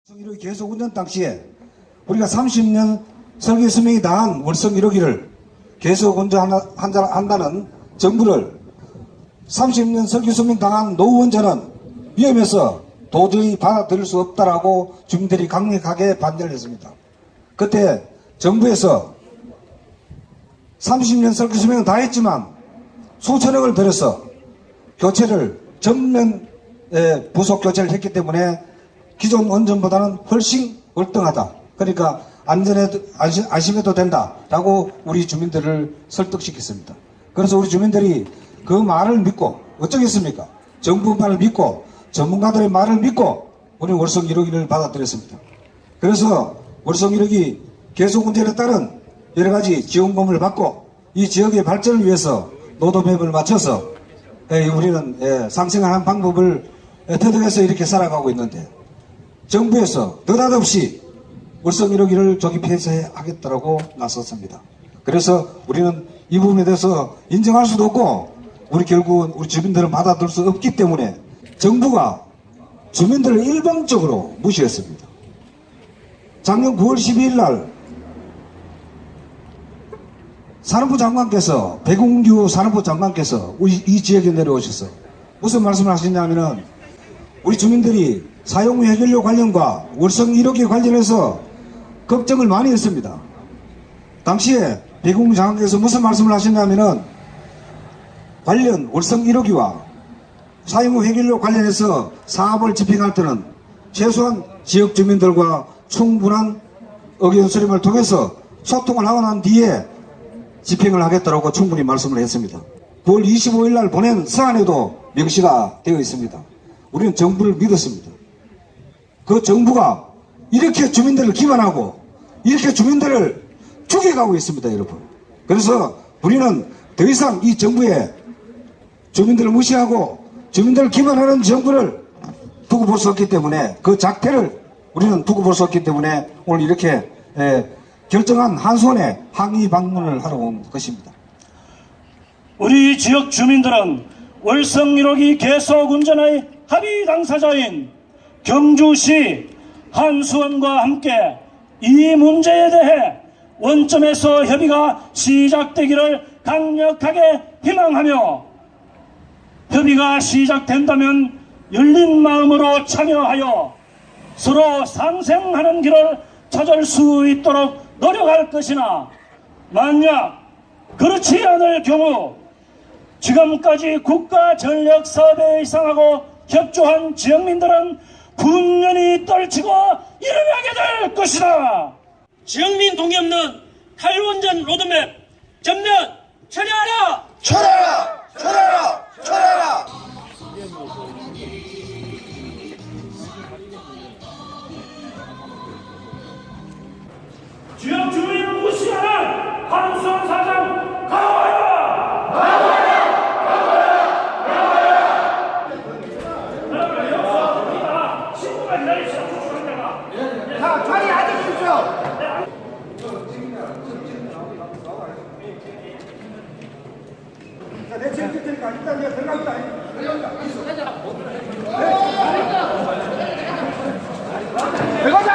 월성 1호기 계속 운전 당시에 우리가 30년 설계 수명이 다한 월성 1호기를 계속 운전한다는 정부를 30년 설계 수명 당한 노후 원전은 위험해서 도저히 받아들일 수 없다라고 주민들이 강력하게 반대를 했습니다. 그때 정부에서 30년 설계 수명은 다 했지만 수천억을 들여서 교체를 전면 부속 교체를 했기 때문에 기존 원전보다는 훨씬 월등하다. 그러니까 안심해도 된다라고 우리 주민들을 설득시켰습니다. 그래서 우리 주민들이 그 말을 믿고 어쩌겠습니까? 정부 말을 믿고 전문가들의 말을 믿고 우리 월성 1호기를 받아들였습니다. 그래서 월성 1호기 계속 운전에 따른 여러 가지 지원금을 받고 이 지역의 발전을 위해서 노드맵을 맞춰서 우리는 상생하는 방법을 터득해서 이렇게 살아가고 있는데 정부에서 느닷없이 월성 1호기를 조기 폐쇄하겠다고 나섰습니다. 그래서 우리는 이 부분에 대해서 인정할 수도 없고 결국은 우리 주민들은 받아들일 수 없기 때문에 정부가 주민들을 일방적으로 무시했습니다. 작년 9월 12일 날 산업부 장관께서 배공규 산업부 장관께서 이 지역에 내려오셔서 무슨 말씀을 하시냐면은 우리 주민들이 사용후 해결료 관련과 월성 1호기 관련해서 걱정을 많이 했습니다. 당시에 배공규 장관께서 무슨 말씀을 하셨냐면은 관련 월성 1호기와 사용후 해결료 관련해서 사업을 집행할 때는 최소한 지역 주민들과 충분한 의견 수렴을 통해서 소통을 하고 난 뒤에 집행을 하겠다고 충분히 말씀을 했습니다. 9월 25일 날 보낸 서한에도 명시가 되어 있습니다. 우리는 정부를 믿었습니다. 그 정부가 이렇게 주민들을 기만하고 이렇게 주민들을 죽여가고 있습니다, 여러분. 그래서 우리는 더 이상 이 정부에 주민들을 무시하고 주민들을 기만하는 정부를 두고 볼 수 없기 때문에 그 작태를 우리는 두고 볼 수 없기 때문에 오늘 이렇게 결정한 한손에 항의 방문을 하러 온 것입니다. 우리 지역 주민들은 월성 1호기 계속 운전의 합의 당사자인 경주시 한수원과 함께 이 문제에 대해 원점에서 협의가 시작되기를 강력하게 희망하며 협의가 시작된다면 열린 마음으로 참여하여 서로 상생하는 길을 찾을 수 있도록 노력할 것이나 만약 그렇지 않을 경우 지금까지 국가 전력 사업에 입상하고 협조한 지역민들은 분명히 떨치고 일어나게 될 것이다. 지역민 동의 없는 탈원전 로드맵 전면 철회하라! 철회하라! 철회하라! 철회하라! 지역 주민을 무시하는 한수원 사장 강화하라! 강화하라! 강화하라! 강화하라! 그러면 여기서 친구가 기다리시오. 자, 자리 앉으십시오. 자, 내 지금 뜰 테니까 일단 내가 들어갑니다. 들어가자!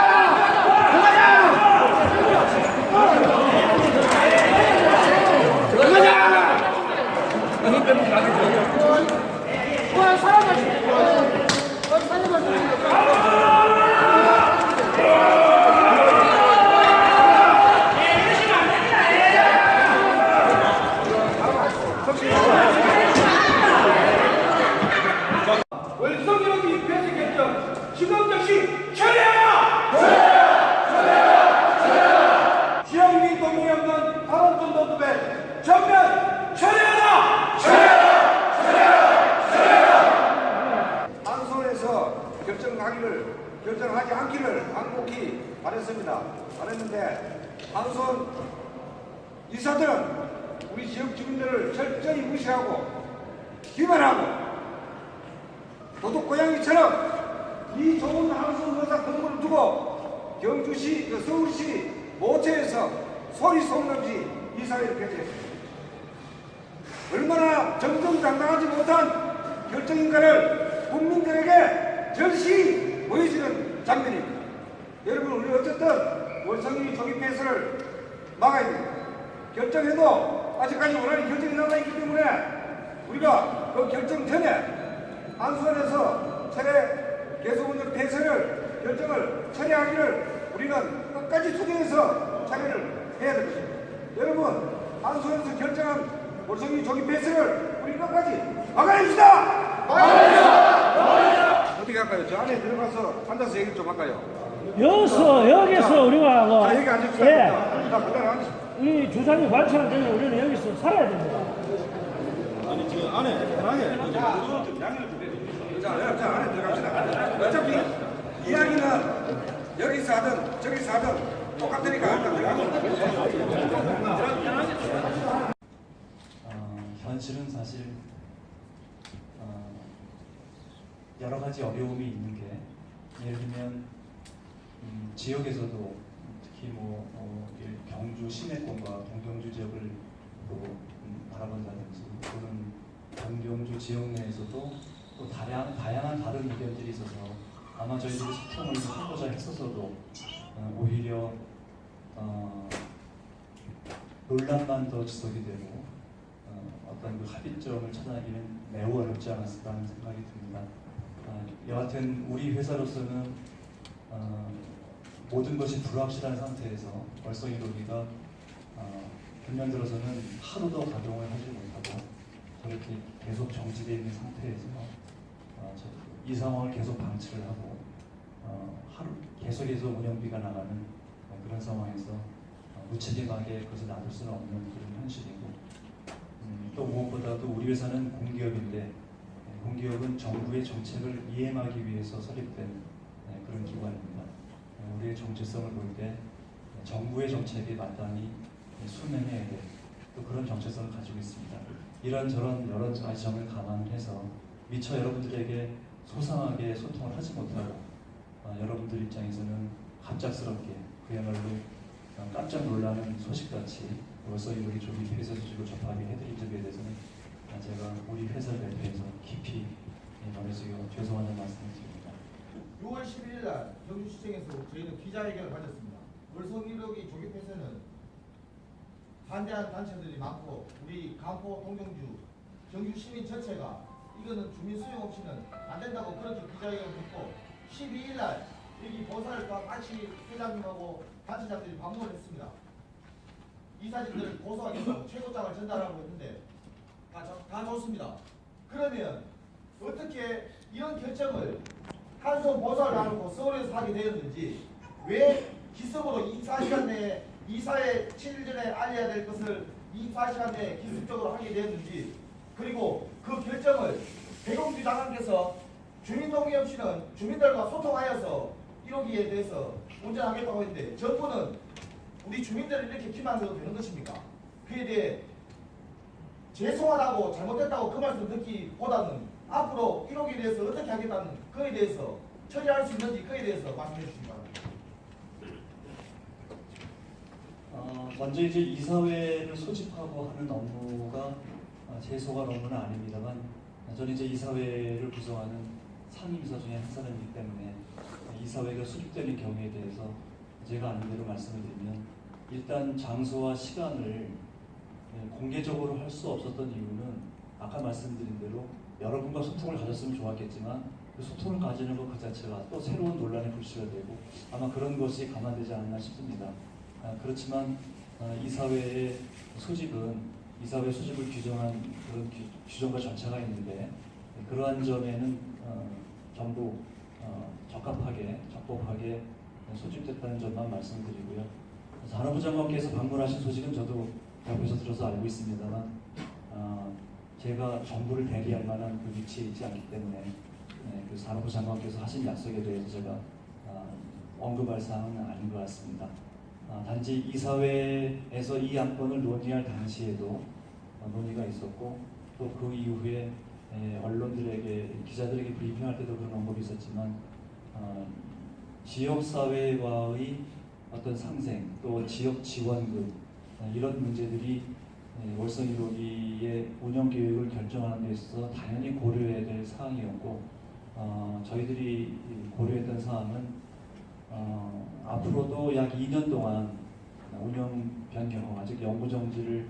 월성 1호기 폐쇄 결정 지금 즉시 철회하라! 철회하라! 철회하라! 지역민 동의 없는 탈원전 노드맵 전면 철회하라! 철회하라! 철회하라! 철회하라! 한수원에서 결정하지 않기를 간곡히 바랬는데 한수원 이사들은 우리 지역 주민들을 철저히 무시하고 기만하고 도둑고양이처럼 이 좋은 한수원 의사 건물을 두고 경주시, 서울시 모처에서 소리 소문없이 이사회를 개최했습니다. 얼마나 정정당당하지 못한 결정인가를 국민들에게 절실히 보여주는 장면입니다. 여러분 우리 어쨌든 월성이 조기 폐쇄를 막아야 됩니다. 결정해도 아직까지 원하는 결정이 남아있기 때문에 우리가 그 결정 전에 안수원에서 철회 계속 운영 폐쇄를 결정을 철회하기를 우리는 끝까지 투쟁해서 철회를 해야 될 것입니다. 여러분 안수원에서 결정한 월성이 조기 폐쇄를 우리 끝까지 막아냅시다. 어떻게 할까요? 저 안에 들어가서 앉아서 얘기 좀 할까요? 여기서 우리가 뭐, 자, 여기 앉읍시다. 예, 자, 그다음에 앉으시죠. 이 주장이 발전되면 우리는 여기서 살아야 됩니다. 자, 안에 들어갑시다. 어차피 이야기는 여기서 하든 저기서 하든 똑같으니까 일단 들어가고. 현실은 사실 여러 가지 어려움이 있는 게 예를 들면 지역에서도 특히 경주 시내권과 동경주 지역을 바라본다든지 또는 동경주 지역 내에서도 또 다양한 다른 의견들이 있어서 아마 저희들이 소통을 하고자 했었어도 오히려 논란만 더 지속이 되고 어떤 그 합의점을 찾아내기는 매우 어렵지 않았을까 하는 생각이 듭니다. 여하튼 우리 회사로서는 모든 것이 불확실한 상태에서 월성 1호기가 금년 들어서는 하루도 가동을 하지 못하고 저렇게 계속 정지되어 있는 상태에서 이 상황을 계속 방치를 하고 계속해서 운영비가 나가는 그런 상황에서 무책임하게 그것을 놔둘 수는 없는 그런 현실이고 또 무엇보다도 우리 회사는 공기업인데 공기업은 정부의 정책을 이행하기 위해서 설립된 그런 기관입니다. 우리의 정체성을 볼 때 정부의 정책에 마땅히 순응해야 될 또 그런 정체성을 가지고 있습니다. 이런저런 여러 가지 점을 감안해서 미처 여러분들에게 소상하게 소통을 하지 못하고 여러분들 입장에서는 갑작스럽게 그야말로 깜짝 놀라는 소식같이 월성 1호기 조기 폐쇄 소식을 접하게 해드린 점에 대해서는 제가 우리 회사를 대표해서 깊이 말해서 죄송하다는 말씀을 드립니다. 6월 11일 날 경주시청에서 저희는 기자회견을 가졌습니다. 월성 1호기 조기 폐쇄는 반대하는 단체들이 많고 우리 간포, 동경주, 경주 시민 전체가 이거는 주민 수용 없이는 안 된다고 그렇게 기자회견을 듣고 12일 날 여기 보살과 같이 회장님하고 단체장들이 방문을 했습니다. 이 사진들을 고소하겠다고 최고장을 전달하고 있는데 다 좋습니다. 그러면 어떻게 이런 결정을 한손 보살을 안 하고 서울에서 하게 되었는지 왜 기습으로 24시간 내에 이사회 7일 전에 알려야 될 것을 24시간 내에 기습적으로 하게 되었는지 그리고 그 결정을 배공주 장관께서 주민동의없이는 주민들과 소통하여서 1호기에 대해서 운전하겠다고 했는데 정부는 우리 주민들을 이렇게 기만해도 되는 것입니까? 그에 대해 죄송하다고 잘못했다고 그 말씀 듣기보다는 앞으로 1호기에 대해서 어떻게 하겠다는 그에 대해서 처리할 수 있는지 그에 대해서 말씀해 주시기 바랍니다. 먼저 이제 이사회를 소집하고 하는 업무가 제 소관 업무는 아닙니다만 저는 이제 이사회를 구성하는 상임이사 중에 한 사람이기 때문에 이사회가 소집되는 경우에 대해서 제가 아는 대로 말씀을 드리면 일단 장소와 시간을 공개적으로 할 수 없었던 이유는 아까 말씀드린 대로 여러분과 소통을 가졌으면 좋았겠지만 그 소통을 가지는 것 그 자체가 또 새로운 논란의 불씨가 되고 아마 그런 것이 감안되지 않나 싶습니다. 그렇지만 이사회의 소집은 이사회 소집을 규정한 그런 규정과 절차가 있는데 그러한 점에는 전부 적법하게 소집됐다는 점만 말씀드리고요. 산업부 장관께서 방문하신 소식은 저도 옆에서 들어서 알고 있습니다만 제가 정부를 대리할 만한 그 위치에 있지 않기 때문에 그 산업부 장관께서 하신 약속에 대해서 제가 언급할 사항은 아닌 것 같습니다. 단지 이사회에서 이 안건을 논의할 당시에도 논의가 있었고 또 그 이후에 언론들에게 기자들에게 브리핑할 때도 그런 언급이 있었지만 지역사회와의 어떤 상생 또 지역 지원금 이런 문제들이 월성 1호기의 운영 계획을 결정하는 데 있어서 당연히 고려해야 될 사항이었고 저희들이 고려했던 사항은 앞으로도 약 2년 동안 운영 변경, 아직 연구 정지를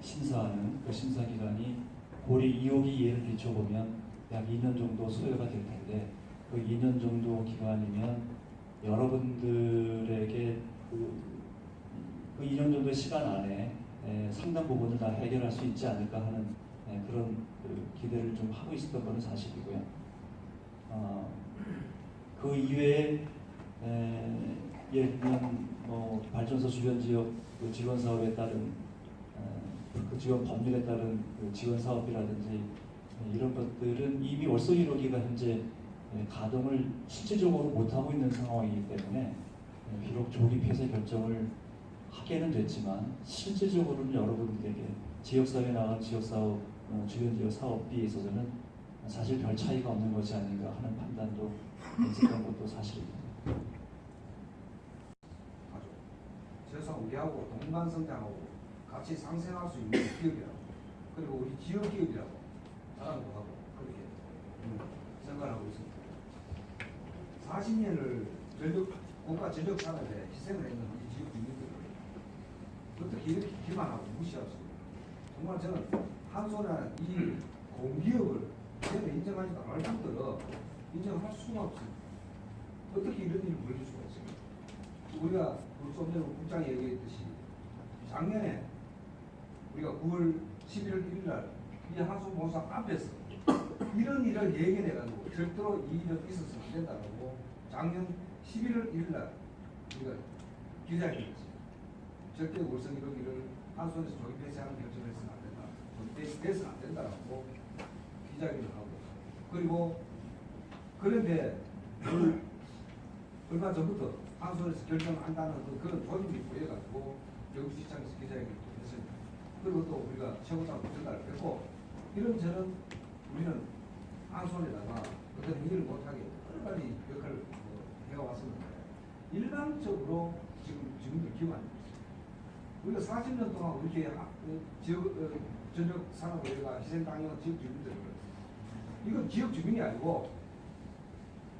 심사하는 그 심사 기간이 고리 2호기 이해를 비춰보면 약 2년 정도 소요가 될 텐데 그 2년 정도 기간이면 여러분들에게 그 2년 정도의 시간 안에 상당 부분을 다 해결할 수 있지 않을까 하는 그런 기대를 좀 하고 있었던 것은 사실이고요. 그 이외에 예를 들면 발전소 주변 지역 그 지원 사업에 따른 그 지원 법률에 따른 그 지원 사업이라든지 이런 것들은 이미 월성 1호기가 현재 가동을 실질적으로 못하고 있는 상황이기 때문에 비록 조기 폐쇄 결정을 하게는 됐지만 실질적으로는 여러분들에게 지역사회에 나간 지역사업, 주변 지역 사업비에 있어서는 사실 별 차이가 없는 것이 아닌가 하는 판단도 있었던 것도 사실입니다. 그래서 우리하고 동반 성장하고 같이 상생할 수 있는 기업이라고, 그리고 우리 지역 기업이라고 자랑도 하고 그렇게 생각을 하고 있습니다. 40년을 국가 전력 산업에 희생을 했는 우리 지역 주민들을 어떻게 이렇게 기만하고 무시할 수 있는, 정말 저는 한손에 이 공기업을 제가 인정하지도 않을 뿐더러 인정할 수가 없습니다. 어떻게 이런 일을 벌일 수가 있습니까? 우리가 좀 전에 국장이 얘기했듯이 작년에 우리가 9월 11월 1일 날 이 한수봉사 앞에서 이런 일을 예견해가지고 절대로 이 일은 있어서는 안 된다고 작년 11월 1일 날 우리가 기자회견을 했습니다. 절대 월성 1호기를 한수원에서 조기 폐쇄하는 결정을 해서는 안 된다. 조기 폐쇄해서는 안 된다고 기자회견을 하고, 그리고 그런데 얼마 전부터 한수원에서 결정한다는 그런 조짐이 보여가지고 경주시장에서 기자회견을 했습니다. 그리고 또 우리가 최고장 전달을 했고, 이런저런 우리는 한수원에다가 어떤 행위를 못하게 빨리 역할을 해왔었는데 일반적으로 지금 주민들 기억 안 됩니다. 우리가 40년 동안 이렇게 지역 전력 산업을 희생당한 지역 주민들, 이건 지역 주민이 아니고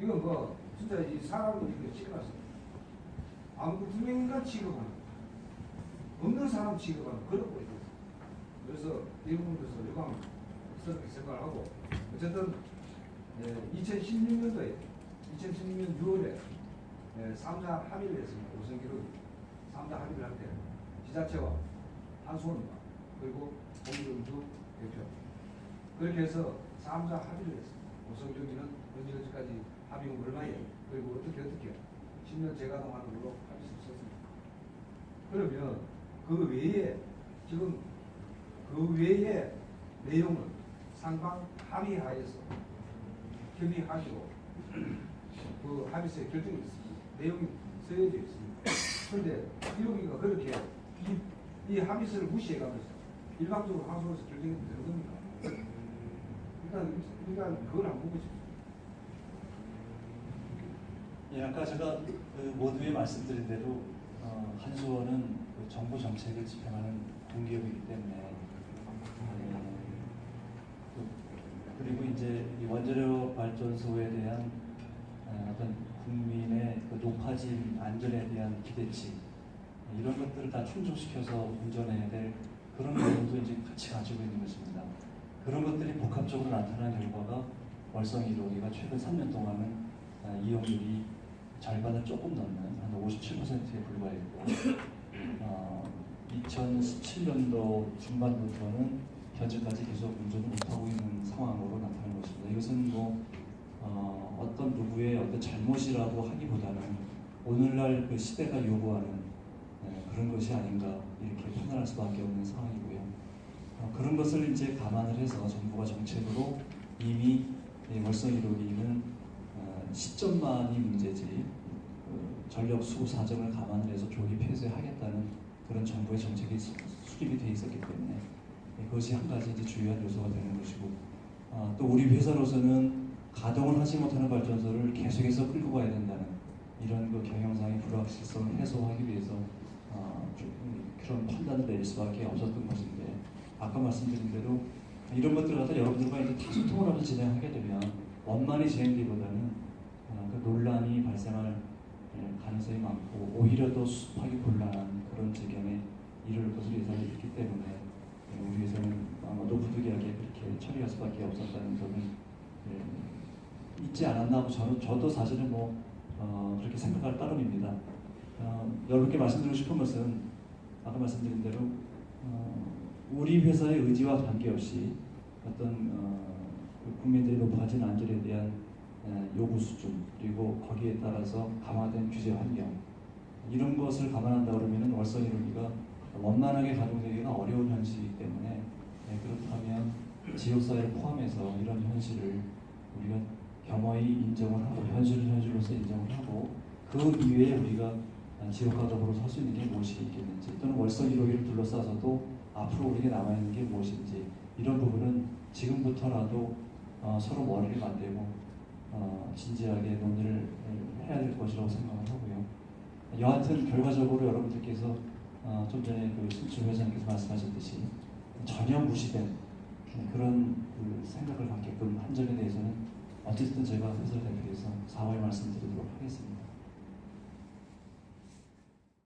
이건 뭐 진짜 이 사람을 이렇게 취급했습니다. 아무도 투명인간 취급하는, 없는 사람 취급하는 그런 꼴이 됐어요. 그래서 이 부분에서 유감스럽게 생각을 하고, 어쨌든 2016년도에 2016년 6월에 3자 합의를 했습니다. 우선기록 3자 합의를 할 때 지자체와 한수원과 그리고 공동주 대표 그렇게 해서 3자 합의를 했습니다. 우선기록지는 언제까지 합의금 얼마에 그리고 어떻게 10년 재가동하는 걸로 합의를 썼습니다. 그러면 그 외에 지금 그 외의 내용은 상방 합의하에서 협의하시고 그 합의서에 결정이 있습니다. 내용이 쓰여져 있습니다. 그런데 1호기가 그렇게 이 합의서를 무시해가면서 일방적으로 하소에서 결정이 되는 겁니까? 일단 그걸 안 보고 싶습니다. 예, 아까 제가 모두에 말씀드린 대로 한수원은 정부 정책을 집행하는 공기업이기 때문에 그리고 이제 이 원자력 발전소에 대한 어떤 국민의 그 높아진 안전에 대한 기대치 이런 것들을 다 충족시켜서 운전해야 될 그런 내용도 이제 같이 가지고 있는 것입니다. 그런 것들이 복합적으로 나타난 결과가 월성 1호기가 최근 3년 동안은 이용률이 절반을 조금 넘는 한 57%에 불과했고 2017년도 중반부터는 현재까지 계속 운전을 못하고 있는 상황으로 나타난 것입니다. 이것은 어떤 누구의 어떤 잘못이라고 하기보다는 오늘날 그 시대가 요구하는 그런 것이 아닌가 이렇게 판단할 수밖에 없는 상황이고요. 그런 것을 이제 감안을 해서 정부가 정책으로 이미 월성 1호기는 시점만이 문제지 전력 수급 사정을 감안을 해서 조기 폐쇄하겠다는 그런 정부의 정책이 수립이 돼 있었기 때문에 그것이 한 가지 이제 주요한 요소가 되는 것이고, 또 우리 회사로서는 가동을 하지 못하는 발전소를 계속해서 끌고 가야 된다는 이런 그 경영상의 불확실성을 해소하기 위해서 그런 판단을 내릴 수밖에 없었던 것인데, 아까 말씀드린 대로 이런 것들을 갖다 여러분들과 이제 다 소통을 하면서 진행하게 되면 원만히 진행되기보다는 그 논란이 발생할 가능성이 많고 오히려 더 수습하기 곤란한 그런 지경에 이를 것으로 예상이 됐기 때문에 우리 회사는 아마도 부득이하게 그렇게 처리할 수밖에 없었다는 점은 있지 않았나 하고 저도 사실은 그렇게 생각할 따름입니다. 여러분께 말씀드리고 싶은 것은 아까 말씀드린 대로 우리 회사의 의지와 관계없이 어떤 국민들이 높아진 안전에 대한 요구 수준 그리고 거기에 따라서 강화된 규제 환경 이런 것을 감안한다 그러면은 월성 1호기가 원만하게 가동되기가 어려운 현실이기 때문에 그렇다면 지역사회를 포함해서 이런 현실을 우리가 겸허히 인정을 하고 현실은 현실로서 인정을 하고 그 이외에 우리가 지역과 더불어 설 수 있는 게 무엇이 있겠는지 또는 월성 1호기를 둘러싸서도 앞으로 우리에게 남아있는 게 무엇인지 이런 부분은 지금부터라도 서로 머리를 맞대고 진지하게 논의를 해야 될 것이라고 생각을 하고요. 여하튼 결과적으로 여러분들께서 좀 전에 그 신춘 회장께서 말씀하셨듯이 전혀 무시된 그런 생각을 갖게끔 한 점에 대해서는 어쨌든 제가 회사를 대표해서 사과의 말씀드리도록 하겠습니다.